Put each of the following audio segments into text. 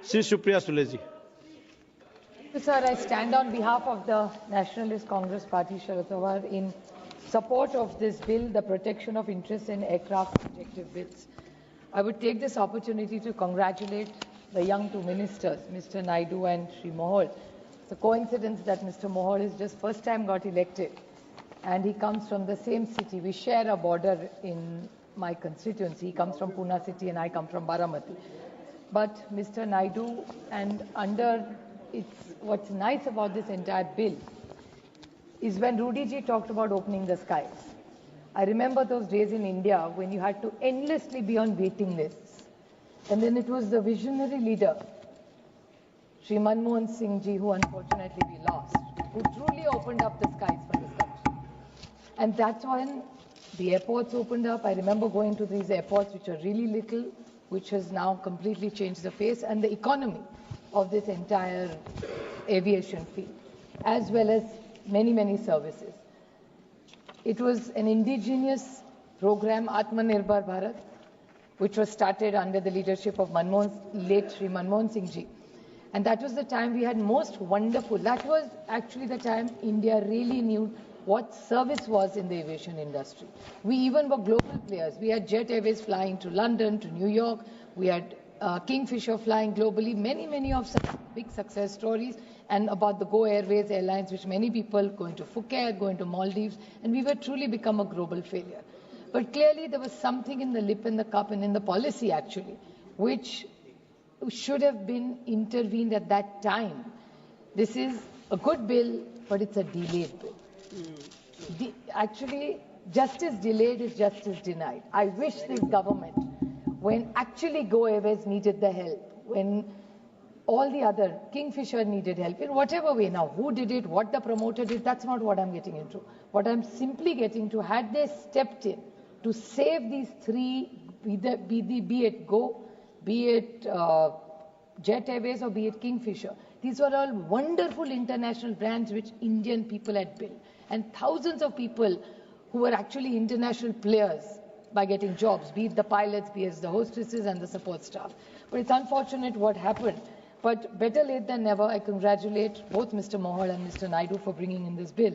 Sri Supriya Sule ji. Sir, I stand on behalf of the Nationalist Congress Party, Sharad Pawar, in support of this bill, the protection of interests in aircraft projective bids. I would take this opportunity to congratulate the young two ministers, Mr. Naidu and Sri Mohol. It's a coincidence that Mr. Mohol has just first time got elected, and he comes from the same city. We share a border in my constituency. He comes from Pune city and I come from Baramati. But Mr. Naidu, and what's nice about this entire bill is when Rudy ji talked about opening the skies. I remember those days in India when you had to endlessly be on waiting lists. And then it was the visionary leader, Sri Manmohan Singh ji, who unfortunately we lost, who truly opened up the skies for this country. And that's when the airports opened up. I remember going to these airports which are really little, which has now completely changed the face and the economy of this entire aviation field, as well as many, many services. It was an indigenous program, Atmanirbhar Bharat, which was started under the leadership of late Sri Manmohan Singh ji. And that was the time we had most wonderful, that was actually the time India really knew what service was in the aviation industry. We even were global players. We had Jet Airways flying to London, to New York. We had Kingfisher flying globally. Many, many of such big success stories, and about the Go Airways airlines, which many people going to Phuket, going to Maldives, and we were truly become a global failure. But clearly there was something in the lip and the cup and in the policy actually, which should have been intervened at that time. This is a good bill, but it's a delayed bill. Actually, justice delayed is justice denied. I wish this government, when actually Go Airways needed the help, when all the other, Kingfisher needed help, in whatever way now, who did it, what the promoter did, that's not what I'm getting into. What I'm simply getting to, had they stepped in to save these three, be it Go, be it Jet Airways or be it Kingfisher, these were all wonderful international brands which Indian people had built. And thousands of people who were actually international players by getting jobs, be it the pilots, be it the hostesses and the support staff. But it's unfortunate what happened. But better late than never. I congratulate both Mr. Mohol and Mr. Naidu for bringing in this bill.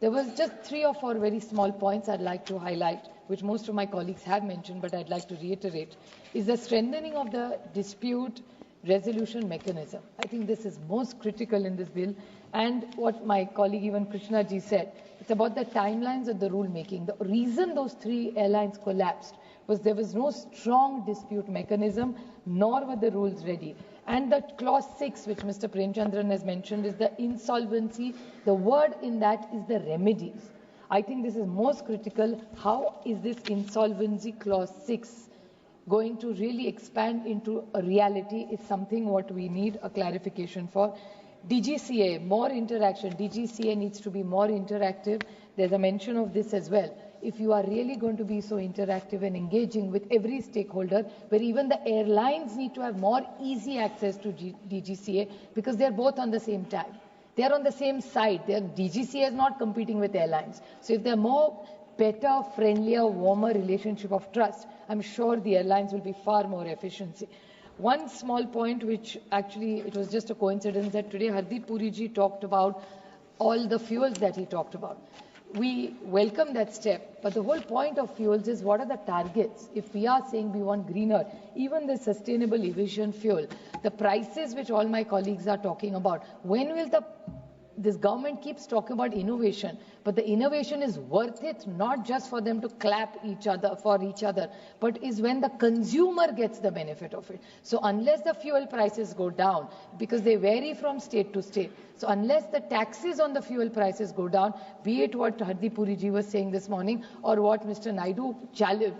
There was just 3 or 4 very small points I'd like to highlight, which most of my colleagues have mentioned, but I'd like to reiterate, is the strengthening of the dispute resolution mechanism. I think this is most critical in this bill. And what my colleague even Krishna ji said, it's about the timelines of the rule making. The reason those 3 airlines collapsed was there was no strong dispute mechanism, nor were the rules ready. And the clause 6, which Mr. Premchandran has mentioned, is the insolvency. The word in that is the remedies. I think this is most critical. How is this insolvency clause 6 going to really expand into a reality is something what we need a clarification for. DGCA, more interaction. DGCA needs to be more interactive. There's a mention of this as well. If you are really going to be so interactive and engaging with every stakeholder, where even the airlines need to have more easy access to DGCA because they're both on the same time. They're on the same side. DGCA is not competing with airlines. So if they're more better, friendlier, warmer relationship of trust, I'm sure the airlines will be far more efficiency. One small point, which actually it was just a coincidence that today Hardeep Puri ji talked about all the fuels that he talked about. We welcome that step, but the whole point of fuels is what are the targets? If we are saying we want greener, even the sustainable aviation fuel, the prices which all my colleagues are talking about, when will this government keeps talking about innovation, but the innovation is worth it not just for them to clap for each other, but is when the consumer gets the benefit of it. So unless the fuel prices go down, because they vary from state to state, so unless the taxes on the fuel prices go down, be it what Hardeep Puri ji was saying this morning or what Mr. Naidu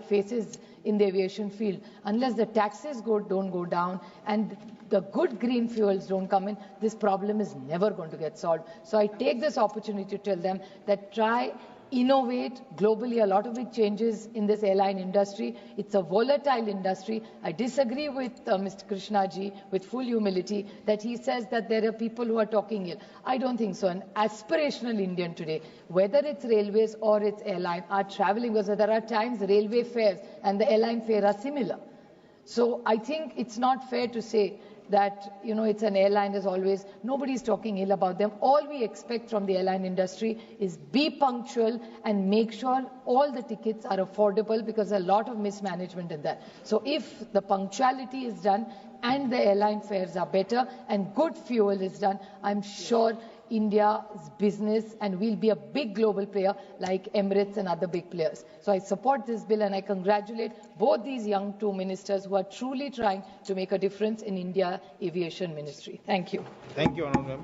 faces in the aviation field, unless the taxes don't go down and the good green fuels don't come in, this problem is never going to get solved. So I take this opportunity to tell them that try, innovate globally. A lot of big changes in this airline industry. It's a volatile industry. I disagree with Mr. Krishna ji with full humility that he says that there are people who are talking ill. I don't think so. An aspirational Indian today, whether it's railways or it's airline, are traveling because there are times railway fares and the airline fare are similar. So I think it's not fair to say that, it's an airline as always. Nobody's talking ill about them. All we expect from the airline industry is be punctual and make sure all the tickets are affordable, because there's a lot of mismanagement in that. So if the punctuality is done and the airline fares are better and good fuel is done, I'm sure India's business, and we'll be a big global player like Emirates and other big players. So I support this bill, and I congratulate both these young two ministers who are truly trying to make a difference in India aviation ministry. Thank you. Thank you, Honorable.